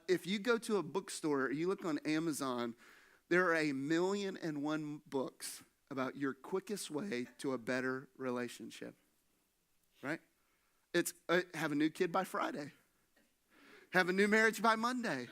If you go to a bookstore or you look on Amazon, there are 1,000,001 books about your quickest way to a better relationship, right? It's have a new kid by Friday. Have a new marriage by Monday.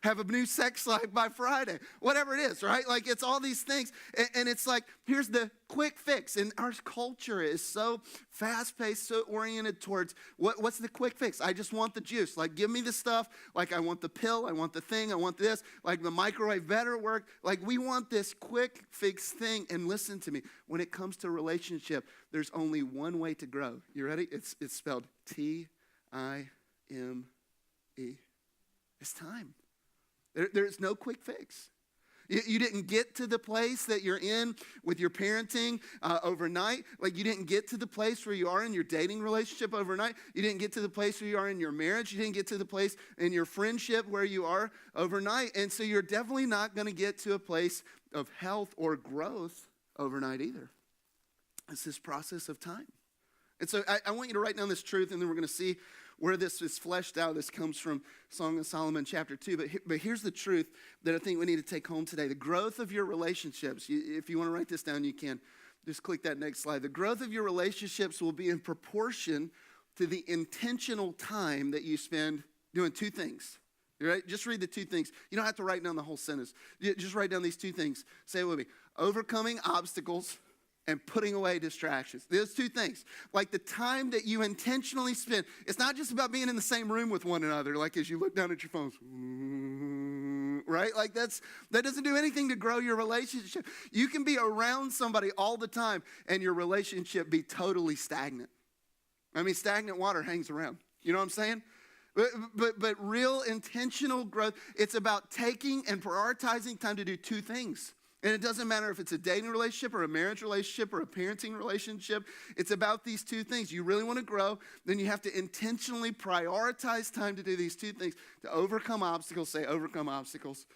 Have a new sex life by Friday. Whatever it is, right? Like, it's all these things. And it's like, here's the quick fix. And our culture is so fast-paced, so oriented towards, what's the quick fix? I just want the juice. Like, give me the stuff. Like, I want the pill. I want the thing. I want this. Like, the microwave better work. Like, we want this quick fix thing. And listen to me. When it comes to relationship, there's only one way to grow. You ready? It's spelled Time. It's time. There's no quick fix. You didn't get to the place that you're in with your parenting overnight. Like, you didn't get to the place where you are in your dating relationship overnight. You didn't get to the place where you are in your marriage. You didn't get to the place in your friendship where you are overnight. And so you're definitely not going to get to a place of health or growth overnight either. It's this process of time. And so I want you to write down this truth, and then we're going to see where this is fleshed out. This comes from Song of Solomon chapter 2. But here's the truth that I think we need to take home today. The growth of your relationships, if you want to write this down, you can. Just click that next slide. The growth of your relationships will be in proportion to the intentional time that you spend doing two things. Right? Just read the two things. You don't have to write down the whole sentence. Just write down these two things. Say it with me. Overcoming obstacles and putting away distractions. Those two things. Like, the time that you intentionally spend. It's not just about being in the same room with one another, like as you look down at your phones. Right? Like, that doesn't do anything to grow your relationship. You can be around somebody all the time and your relationship be totally stagnant. I mean, stagnant water hangs around. You know what I'm saying? But real intentional growth, it's about taking and prioritizing time to do two things. And it doesn't matter if it's a dating relationship or a marriage relationship or a parenting relationship. It's about these two things. You really want to grow, then you have to intentionally prioritize time to do these two things. To overcome obstacles, say overcome obstacles.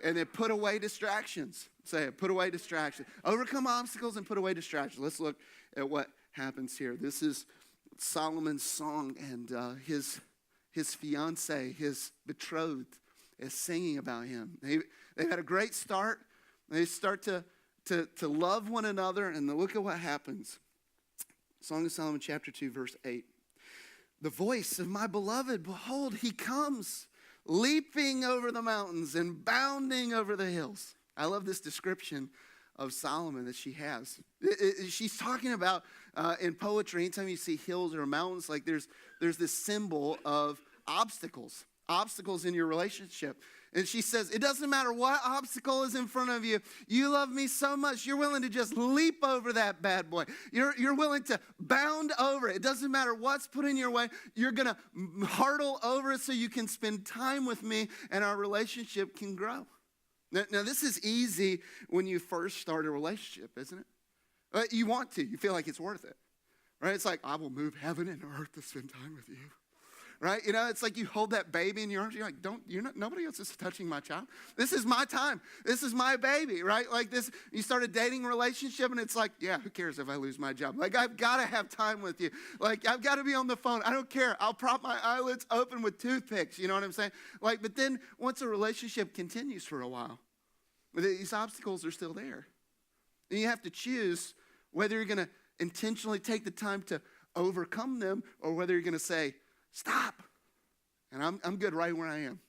And then put away distractions. Say it, put away distractions. Overcome obstacles and put away distractions. Let's look at what happens here. This is Solomon's song, and his fiancée, his betrothed, is singing about him. They've had a great start. They start to love one another, and look at what happens. Song of Solomon chapter 2, verse 8. The voice of my beloved, behold, he comes, leaping over the mountains and bounding over the hills. I love this description of Solomon that she has. She's talking about, in poetry, anytime you see hills or mountains, like there's this symbol of obstacles in your relationship. And she says, it doesn't matter what obstacle is in front of you. You love me so much, you're willing to just leap over that bad boy. You're willing to bound over it. It doesn't matter what's put in your way. You're going to hurdle over it so you can spend time with me and our relationship can grow. Now this is easy when you first start a relationship, isn't it? You want to. You feel like it's worth it. Right? It's like, I will move heaven and earth to spend time with you. Right? You know, it's like you hold that baby in your arms. You're like, nobody else is touching my child. This is my time. This is my baby, right? Like this, you start a dating relationship and it's like, yeah, who cares if I lose my job? Like, I've got to have time with you. Like, I've got to be on the phone. I don't care. I'll prop my eyelids open with toothpicks. You know what I'm saying? Like, but then once a relationship continues for a while, these obstacles are still there. And you have to choose whether you're going to intentionally take the time to overcome them or whether you're going to say, stop. And I'm good right where I am.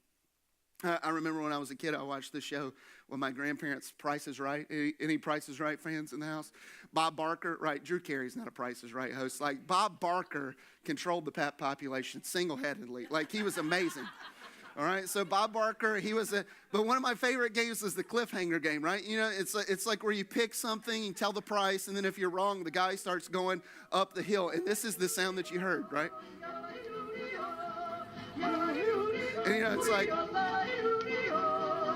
I remember when I was a kid, I watched this show with my grandparents, Price is Right. Any Price is Right fans in the house? Bob Barker, right? Drew Carey's not a Price is Right host. Like, Bob Barker controlled the pet population single-handedly. Like, he was amazing. All right, so Bob Barker, but one of my favorite games is the cliffhanger game, right? You know, it's like where you pick something, you tell the price, and then if you're wrong, the guy starts going up the hill. And this is the sound that you heard, right? And, you know, it's like,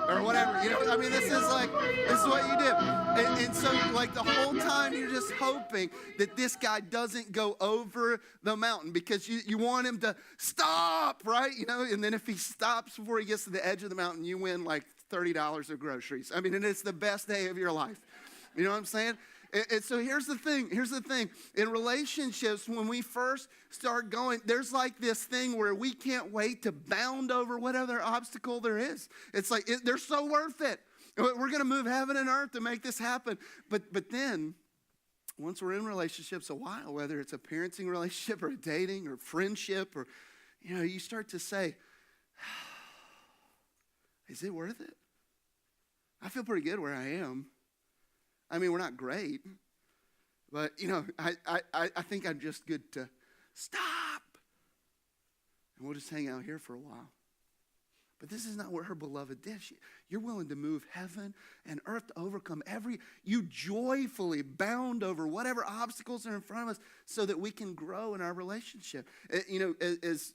or whatever, you know, I mean, this is what you do. And so, like, the whole time you're just hoping that this guy doesn't go over the mountain because you want him to stop, right? You know, and then if he stops before he gets to the edge of the mountain, you win like $30 of groceries. I mean, and it's the best day of your life. You know what I'm saying? And so here's the thing. In relationships, when we first start going, there's like this thing where we can't wait to bound over what other obstacle there is. It's like, they're so worth it. We're going to move heaven and earth to make this happen. But then, once we're in relationships a while, whether it's a parenting relationship or a dating or friendship, or, you start to say, is it worth it? I feel pretty good where I am. I mean, we're not great, but, I think I'm just good to stop. And we'll just hang out here for a while. But this is not what her beloved did. You're willing to move heaven and earth to overcome you joyfully bound over whatever obstacles are in front of us so that we can grow in our relationship. As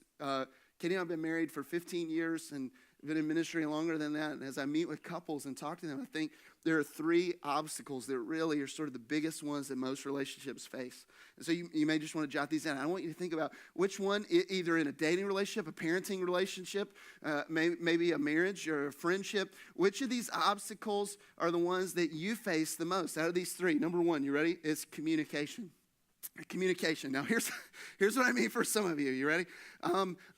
Katie and I have been married for 15 years and been in ministry longer than that. And as I meet with couples and talk to them, I think there are 3 obstacles that really are sort of the biggest ones that most relationships face. And so you may just want to jot these down. I want you to think about which one, either in a dating relationship, a parenting relationship, maybe a marriage or a friendship, which of these obstacles are the ones that you face the most out of these 3? Number 1, you ready? It's communication. Communication. Now, here's what I mean for some of you. You ready?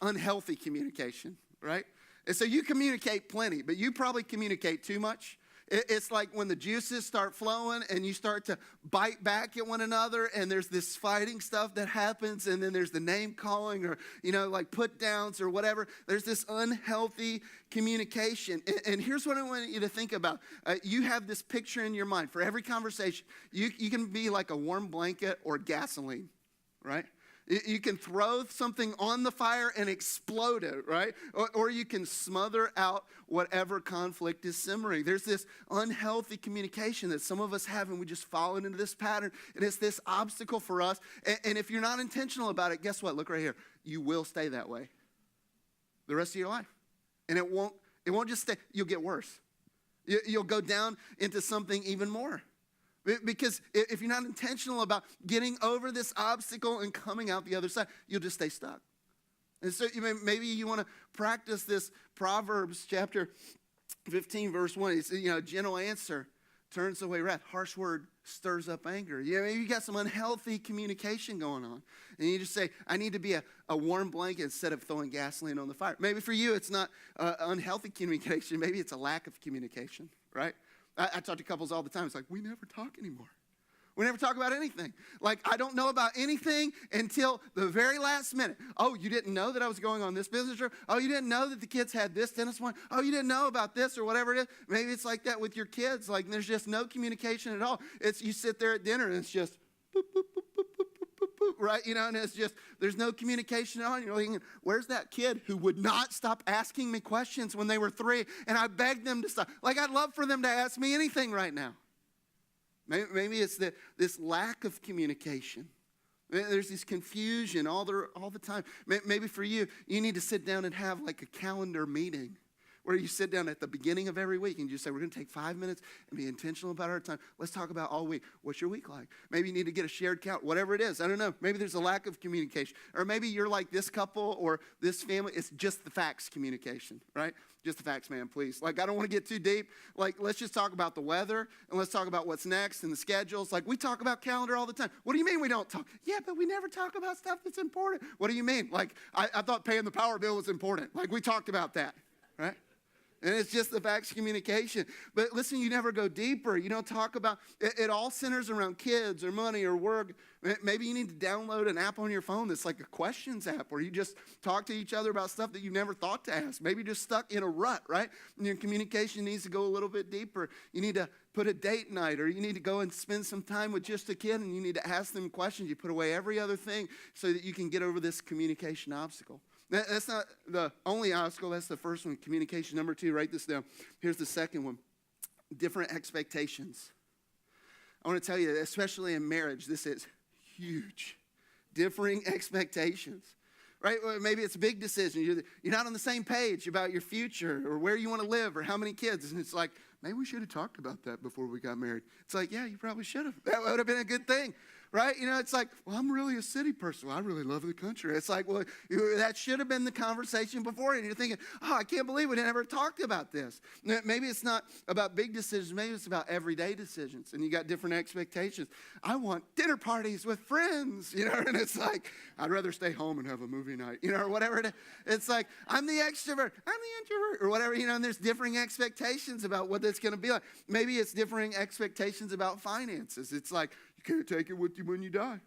Unhealthy communication, right? And so you communicate plenty, but you probably communicate too much. It's like when the juices start flowing and you start to bite back at one another and there's this fighting stuff that happens, and then there's the name calling or, like put downs or whatever. There's this unhealthy communication. And here's what I want you to think about. You have this picture in your mind for every conversation. You can be like a warm blanket or gasoline, right? You can throw something on the fire and explode it, right? Or you can smother out whatever conflict is simmering. There's this unhealthy communication that some of us have, and we just fall into this pattern, and it's this obstacle for us. And if you're not intentional about it, guess what? Look right here. You will stay that way the rest of your life. And it won't just stay. You'll get worse. You'll go down into something even more. Because if you're not intentional about getting over this obstacle and coming out the other side, you'll just stay stuck. And so maybe you want to practice this Proverbs chapter 15, verse 1. It's, gentle answer turns away wrath. Harsh word stirs up anger. Maybe you got some unhealthy communication going on. And you just say, I need to be a warm blanket instead of throwing gasoline on the fire. Maybe for you, it's not unhealthy communication. Maybe it's a lack of communication, right? I talk to couples all the time. It's like, we never talk anymore. We never talk about anything. Like, I don't know about anything until the very last minute. Oh, you didn't know that I was going on this business trip? Oh, you didn't know that the kids had this tennis one? Oh, you didn't know about this or whatever it is? Maybe it's like that with your kids. Like, there's just no communication at all. You sit there at dinner and it's just boop, boop, boop, boop, boop, boop, boop, right? And it's just, there's no communication at all. You're thinking, where's that kid who would not stop asking me questions when they were 3, and I begged them to stop? Like, I'd love for them to ask me anything right now. Maybe it's this lack of communication. There's this confusion all the time. Maybe for you, you need to sit down and have like a calendar meeting where you sit down at the beginning of every week and you say, we're going to take 5 minutes and be intentional about our time. Let's talk about all week. What's your week like? Maybe you need to get a shared count, whatever it is. I don't know. Maybe there's a lack of communication. Or maybe you're like this couple or this family. It's just the facts communication, right? Just the facts, man, please. Like, I don't want to get too deep. Like, let's just talk about the weather and let's talk about what's next and the schedules. Like, we talk about calendar all the time. What do you mean we don't talk? Yeah, but we never talk about stuff that's important. What do you mean? Like, I thought paying the power bill was important. Like, we talked about that, right? And it's just the facts communication. But listen, you never go deeper. You don't talk about, it all centers around kids or money or work. Maybe you need to download an app on your phone that's like a questions app where you just talk to each other about stuff that you never thought to ask. Maybe you're just stuck in a rut, right? And your communication needs to go a little bit deeper. You need to put a date night, or you need to go and spend some time with just a kid and you need to ask them questions. You put away every other thing so that you can get over this communication obstacle. That's not the only obstacle. That's the first one, communication. Number 2, write this down. Here's the second one, different expectations. I want to tell you, especially in marriage, this is huge. Differing expectations, right? Well, maybe it's a big decision. You're not on the same page about your future or where you want to live or how many kids. And it's like, maybe we should have talked about that before we got married. It's like, yeah, you probably should have. That would have been a good thing. right? It's like, well, I'm really a city person. Well, I really love the country. It's like, well, that should have been the conversation before. And you're thinking, oh, I can't believe we never talked about this. Maybe it's not about big decisions. Maybe it's about everyday decisions. And you got different expectations. I want dinner parties with friends, and it's like, I'd rather stay home and have a movie night, or whatever it is. It's like, I'm the extrovert, I'm the introvert, or whatever, and there's differing expectations about what that's going to be like. Maybe it's differing expectations about finances. It's like, you can't take it with you when you die.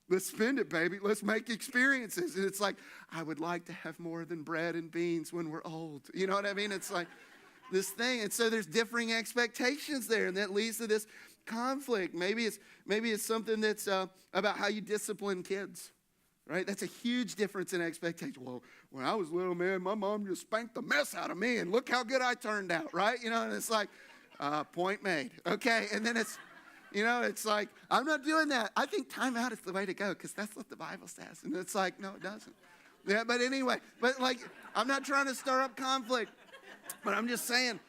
Let's spend it, baby. Let's make experiences. And it's like, I would like to have more than bread and beans when we're old. You know what I mean? It's like this thing. And so there's differing expectations there, and that leads to this conflict. Maybe it's something that's about how you discipline kids. Right? That's a huge difference in expectation. Well, when I was little, man, my mom just spanked the mess out of me, and look how good I turned out, right? And it's like, point made, okay? And then it's like, I'm not doing that. I think time out is the way to go because that's what the Bible says. And it's like, no, it doesn't. Yeah, but anyway, I'm not trying to stir up conflict, but I'm just saying,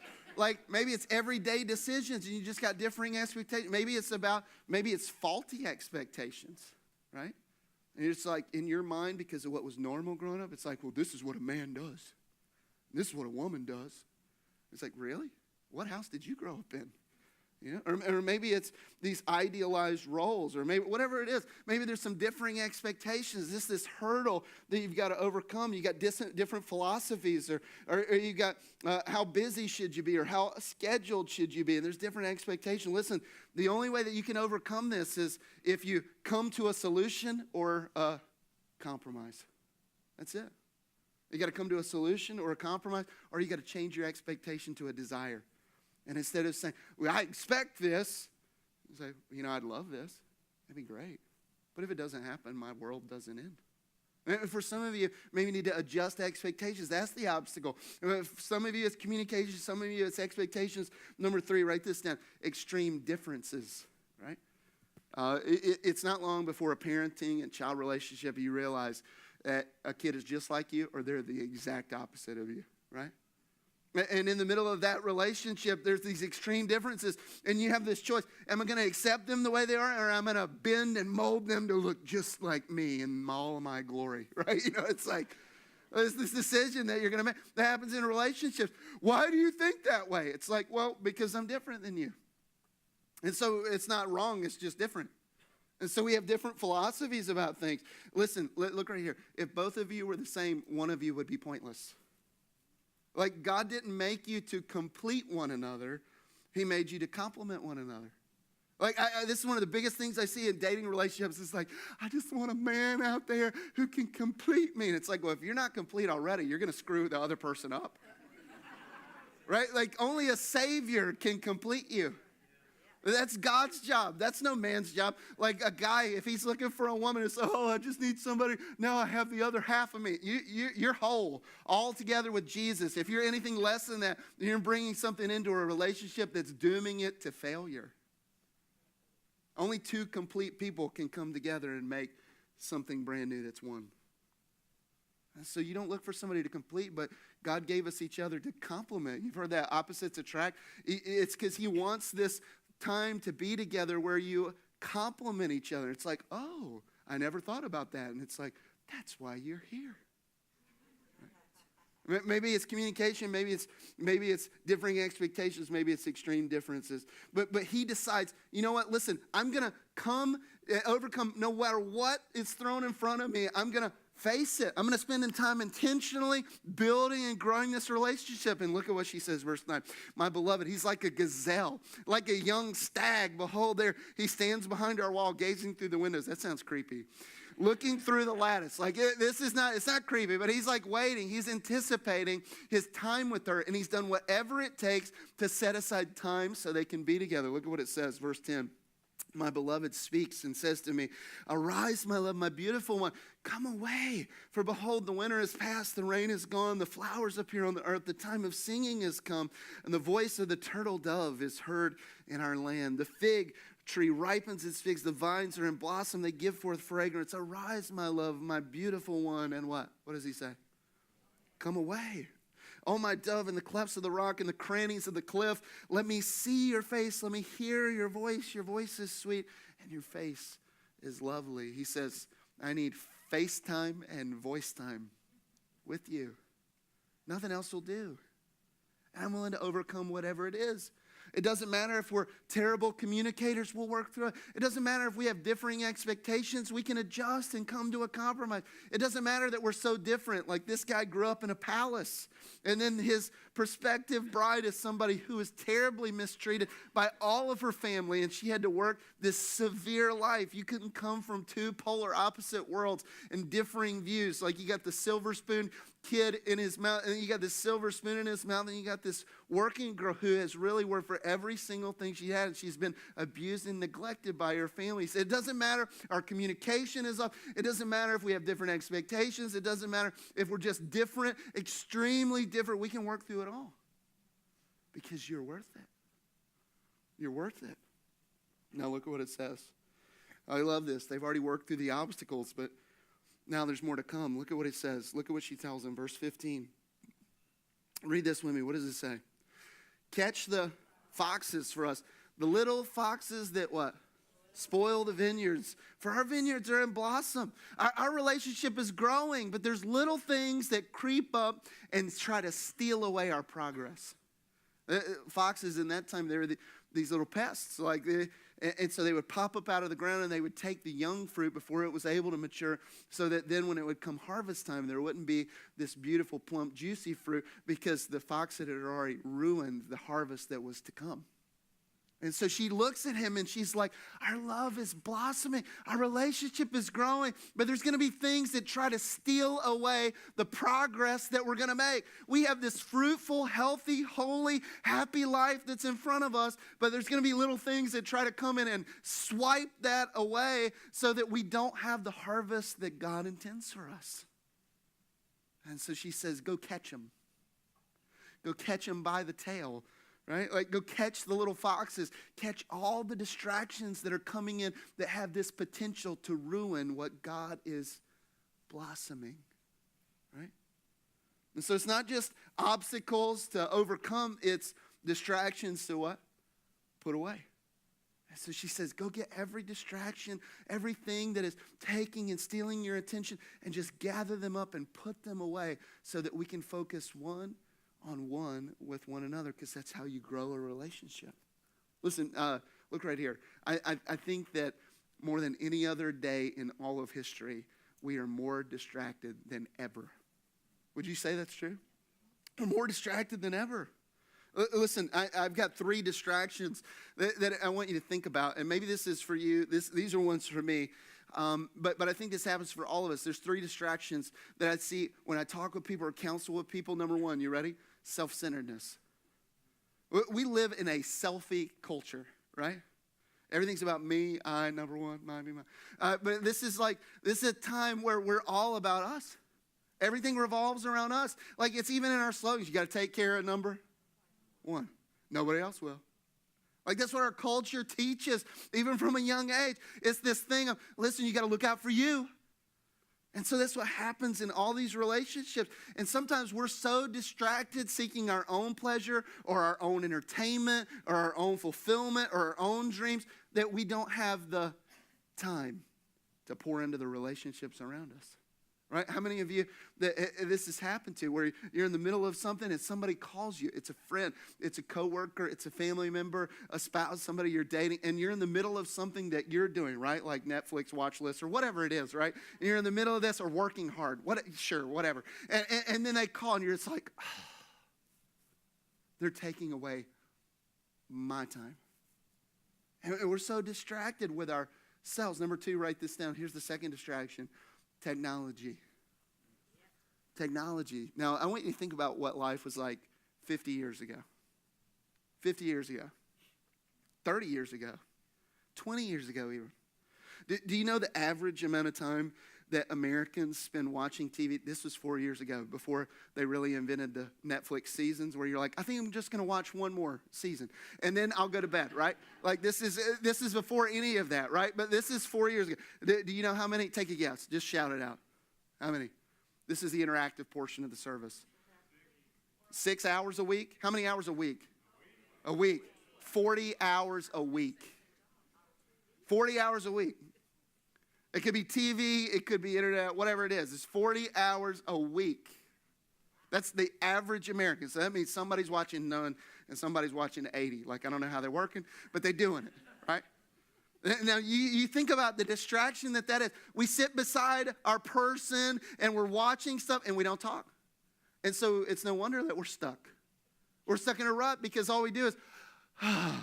maybe it's everyday decisions and you just got differing expectations. Maybe it's faulty expectations, right? And it's like in your mind, because of what was normal growing up, it's like, well, this is what a man does. This is what a woman does. It's like, really? What house did you grow up in? Or maybe it's these idealized roles, or maybe whatever it is. Maybe there's some differing expectations. This hurdle that you've got to overcome. You got different philosophies, or you got how busy should you be, or how scheduled should you be, and there's different expectations. Listen, the only way that you can overcome this is if you come to a solution or a compromise. That's it. You got to come to a solution or a compromise, or you got to change your expectation to a desire. And instead of saying, well, I expect this, you say, I'd love this. That'd be great. But if it doesn't happen, my world doesn't end. And for some of you, maybe you need to adjust expectations. That's the obstacle. For some of you, it's communication. Some of you, it's expectations. Number 3, write this down. Extreme differences, right? It's not long before a parenting and child relationship, you realize that a kid is just like you or they're the exact opposite of you, right? And in the middle of that relationship, there's these extreme differences. And you have this choice. Am I going to accept them the way they are? Or am I going to bend and mold them to look just like me in all of my glory? Right? It's like, there's this decision that you're going to make. That happens in relationships. Why do you think that way? It's like, well, because I'm different than you. And so it's not wrong. It's just different. And so we have different philosophies about things. Listen, look right here. If both of you were the same, one of you would be pointless. God didn't make you to complete one another. He made you to complement one another. This is one of the biggest things I see in dating relationships. It's like, I just want a man out there who can complete me. And it's like, well, if you're not complete already, you're going to screw the other person up. Right? Only a savior can complete you. That's God's job. That's no man's job. Like a guy, if he's looking for a woman, it's, oh, I just need somebody. Now I have the other half of me. You're whole, all together with Jesus. If you're anything less than that, you're bringing something into a relationship that's dooming it to failure. Only 2 complete people can come together and make something brand new that's one. So you don't look for somebody to complete, but God gave us each other to complement. You've heard that opposites attract. It's because he wants this time to be together where you complement each other. It's like, oh, I never thought about that. And it's like, that's why you're here. Right? Maybe it's communication. Maybe it's differing expectations. Maybe it's extreme differences. But he decides, you know what? Listen, I'm going to overcome no matter what is thrown in front of me. I'm going to face it. I'm going to spend time intentionally building and growing this relationship. And look at what she says, verse 9. My beloved, he's like a gazelle, like a young stag. Behold, there he stands behind our wall, gazing through the windows. That sounds creepy. Looking through the lattice. It's not creepy, but he's waiting. He's anticipating his time with her, and he's done whatever it takes to set aside time so they can be together. Look at what it says, verse 10. My beloved speaks and says to me, arise, my love, my beautiful one, come away. For behold, the winter is past, the rain is gone, the flowers appear on the earth, the time of singing is come, and the voice of the turtledove is heard in our land. The fig tree ripens its figs, the vines are in blossom, they give forth fragrance. Arise, my love, my beautiful one. And what? What does he say? Come away. Oh, my dove, in the clefts of the rock, in the crannies of the cliff, let me see your face, let me hear your voice. Your voice is sweet, and your face is lovely. He says, I need FaceTime and voice time with you. Nothing else will do. I'm willing to overcome whatever it is. It doesn't matter if we're terrible communicators, we'll work through it. It doesn't matter if we have differing expectations, we can adjust and come to a compromise. It doesn't matter that we're so different. Like this guy grew up in a palace, and then his prospective bride is somebody who is terribly mistreated by all of her family, and she had to work this severe life. You couldn't come from two polar opposite worlds and differing views. Like you got the silver spoon kid in his mouth, and you got this silver spoon in his mouth, and you got this working girl who has really worked for every single thing she had, and she's been abused and neglected by her family. So it doesn't matter our communication is up. It doesn't matter if we have different expectations. It doesn't matter if we're just different, extremely different. We can work through it all because you're worth it. You're worth it. Now look at what it says. I love this. They've already worked through the obstacles, but now there's more to come. Look at what it says. Look at what she tells him. Verse 15. Read this with me. What does it say? Catch the foxes for us. The little foxes that what? Spoil the vineyards. For our vineyards are in blossom. Our relationship is growing, but there's little things that creep up and try to steal away our progress. Foxes in that time, they were these little pests. And so they would pop up out of the ground and they would take the young fruit before it was able to mature so that then when it would come harvest time, there wouldn't be this beautiful, plump, juicy fruit because the fox had already ruined the harvest that was to come. And so she looks at him and she's like, our love is blossoming. Our relationship is growing. But there's going to be things that try to steal away the progress that we're going to make. We have this fruitful, healthy, holy, happy life that's in front of us. But there's going to be little things that try to come in and swipe that away so that we don't have the harvest that God intends for us. And so she says, go catch him. Go catch him by the tail. Right? Like go catch the little foxes. Catch all the distractions that are coming in that have this potential to ruin what God is blossoming. Right? And so it's not just obstacles to overcome. It's distractions to what? Put away. And so she says, go get every distraction, everything that is taking and stealing your attention, and just gather them up and put them away so that we can focus one on one with one another, because that's how you grow a relationship. Listen, look right here. I think that more than any other day in all of history, we are more distracted than ever. Would you say that's true? We're more distracted than ever. Listen, I've got 3 distractions that I want you to think about, and maybe this is for you. These are ones for me. But I think this happens for all of us. There's 3 distractions that I see when I talk with people or counsel with people. Number 1, you ready? Self-centeredness. We live in a selfie culture, right? Everything's about me, I, number 1, mine, me, mine. But this is a time where we're all about us. Everything revolves around us. Like it's even in our slogans. You got to take care of number 1. Nobody else will. Like that's what our culture teaches, even from a young age. It's this thing of, listen, you got to look out for you. And so that's what happens in all these relationships. And sometimes we're so distracted seeking our own pleasure or our own entertainment or our own fulfillment or our own dreams that we don't have the time to pour into the relationships around us. Right? How many of you that this has happened to, where you're in the middle of something and somebody calls you? It's a friend, it's a coworker, it's a family member, a spouse, somebody you're dating, and you're in the middle of something that you're doing, right? Like Netflix watch list or whatever it is, right? And you're in the middle of this or working hard, whatever. And then they call and you're just like, oh, they're taking away my time. And we're so distracted with ourselves. Number 2, write this down. Here's the second distraction. Technology. Now, I want you to think about what life was like 50 years ago. 50 years ago. 30 years ago. 20 years ago even. Do you know the average amount of time that Americans spend watching TV? This was 4 years ago, before they really invented the Netflix seasons, where you're like, I think I'm just going to watch one more season, and then I'll go to bed, right? Like this is before any of that, right? But this is 4 years ago. Do you know how many? Take a guess. Just shout it out. How many? This is the interactive portion of the service. 6 hours a week? How many hours a week? A week. 40 hours a week. 40 hours a week. It could be TV, it could be internet, whatever it is. It's 40 hours a week. That's the average American. So that means somebody's watching none and somebody's watching 80. Like, I don't know how they're working, but they're doing it, right? Now, you think about the distraction that is. We sit beside our person and we're watching stuff and we don't talk. And so it's no wonder that we're stuck. We're stuck in a rut because all we do is,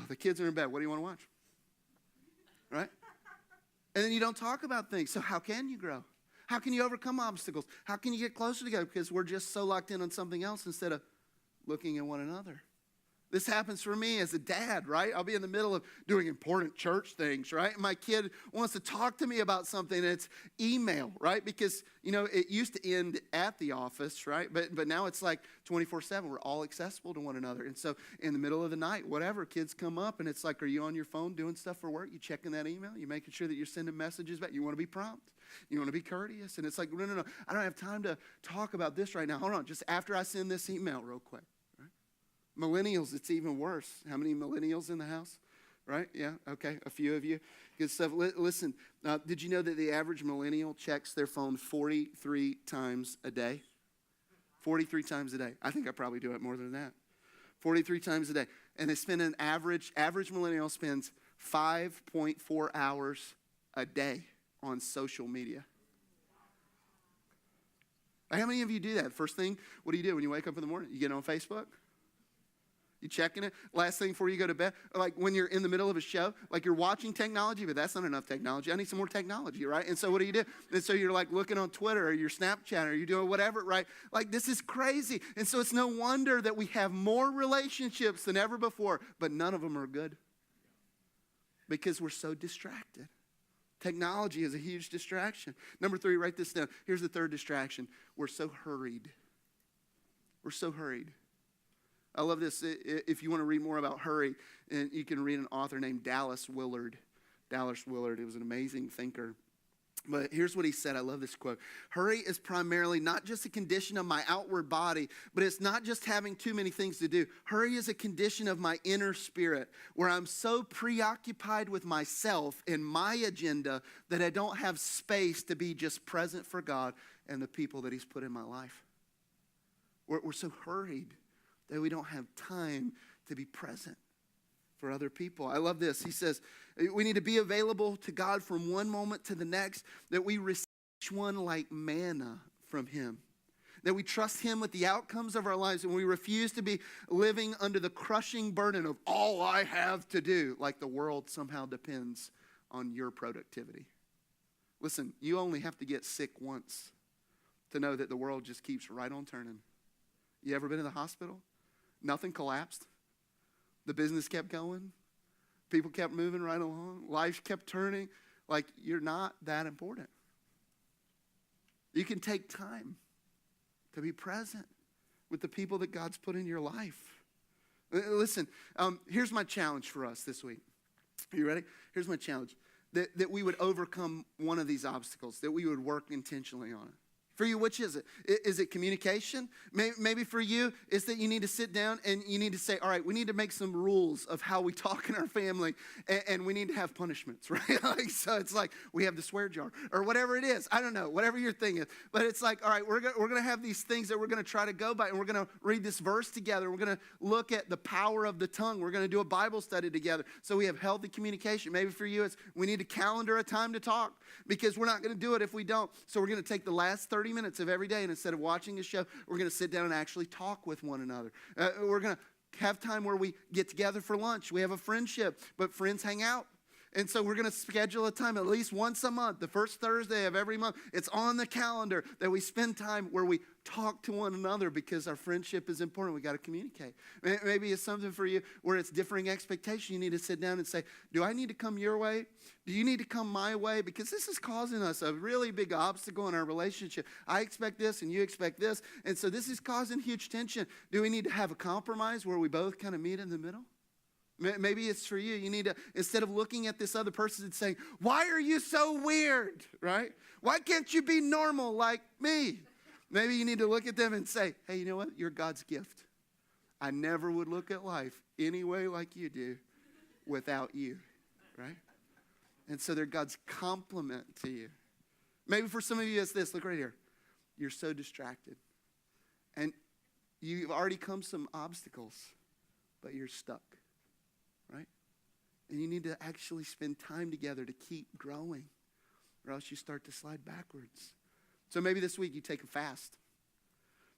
the kids are in bed. What do you want to watch? Right? And then you don't talk about things. So how can you grow? How can you overcome obstacles? How can you get closer together? Because we're just so locked in on something else instead of looking at one another. This happens for me as a dad, right? I'll be in the middle of doing important church things, right? My kid wants to talk to me about something, and it's email, right? Because, it used to end at the office, right? But now it's like 24/7. We're all accessible to one another. And so in the middle of the night, whatever, kids come up, and it's like, are you on your phone doing stuff for work? You checking that email? You making sure that you're sending messages back? You want to be prompt? You want to be courteous? And it's like, no. I don't have time to talk about this right now. Hold on. Just after I send this email real quick. Millennials, it's even worse. How many millennials in the house? Right? Yeah, okay, a few of you. Good stuff. Listen, did you know that the average millennial checks their phone 43 times a day? 43 times a day. I think I probably do it more than that. 43 times a day. And they spend average millennial spends 5.4 hours a day on social media. How many of you do that? First thing, what do you do when you wake up in the morning? You get on Facebook? You checking it? Last thing before you go to bed? Like when you're in the middle of a show, like you're watching technology, but that's not enough technology. I need some more technology, right? And so what do? And so you're like looking on Twitter or your Snapchat or you're doing whatever, right? Like this is crazy. And so it's no wonder that we have more relationships than ever before, but none of them are good because we're so distracted. Technology is a huge distraction. Number 3, write this down. Here's the third distraction. We're so hurried. We're so hurried. I love this. If you want to read more about hurry, and you can read an author named Dallas Willard. Dallas Willard, he was an amazing thinker. But here's what he said. I love this quote. Hurry is primarily not just a condition of my outward body, but it's not just having too many things to do. Hurry is a condition of my inner spirit, where I'm so preoccupied with myself and my agenda that I don't have space to be just present for God and the people that he's put in my life. We're so hurried that we don't have time to be present for other people. I love this. He says, we need to be available to God from one moment to the next, that we receive each one like manna from him, that we trust him with the outcomes of our lives, and we refuse to be living under the crushing burden of all I have to do, like the world somehow depends on your productivity. Listen, you only have to get sick once to know that the world just keeps right on turning. You ever been in the hospital? Nothing collapsed. The business kept going. People kept moving right along. Life kept turning. Like, you're not that important. You can take time to be present with the people that God's put in your life. Listen, here's my challenge for us this week. Are you ready? Here's my challenge. That we would overcome one of these obstacles, that we would work intentionally on it. For you, which is it? Is it communication? Maybe for you, it's that you need to sit down and you need to say, all right, we need to make some rules of how we talk in our family, and we need to have punishments, right? Like, so it's like we have the swear jar or whatever it is. I don't know, whatever your thing is. But it's like, all right, we're gonna have these things that we're going to try to go by, and we're going to read this verse together. We're going to look at the power of the tongue. We're going to do a Bible study together so we have healthy communication. Maybe for you, it's we need to calendar a time to talk because we're not going to do it if we don't. So we're going to take the last 30 minutes of every day, and instead of watching a show, we're going to sit down and actually talk with one another. We're going to have time where we get together for lunch. We have a friendship, but friends hang out. And so we're going to schedule a time at least once a month, the first Thursday of every month. It's on the calendar that we spend time where we talk to one another because our friendship is important. We got to communicate. Maybe it's something for you where it's differing expectation. You need to sit down and say, do I need to come your way? Do you need to come my way? Because this is causing us a really big obstacle in our relationship. I expect this and you expect this. And so this is causing huge tension. Do we need to have a compromise where we both kind of meet in the middle? Maybe it's for you. You need to, instead of looking at this other person and saying, why are you so weird, right? Why can't you be normal like me? Maybe you need to look at them and say, hey, you know what? You're God's gift. I never would look at life any way like you do without you, right? And so they're God's compliment to you. Maybe for some of you, it's this. Look right here. You're so distracted. And you've already come some obstacles, but you're stuck, right? And you need to actually spend time together to keep growing, or else you start to slide backwards. So maybe this week you take a fast.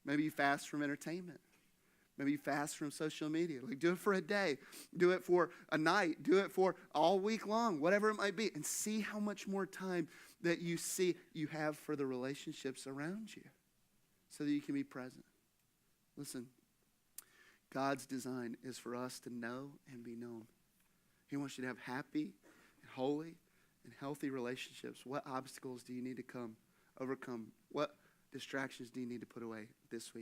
Maybe you fast from entertainment. Maybe you fast from social media. Like, do it for a day. Do it for a night. Do it for all week long, whatever it might be. And see how much more time that you have for the relationships around you so that you can be present. Listen, God's design is for us to know and be known. He wants you to have happy and holy and healthy relationships. What obstacles do you need to overcome? What distractions do you need to put away this week?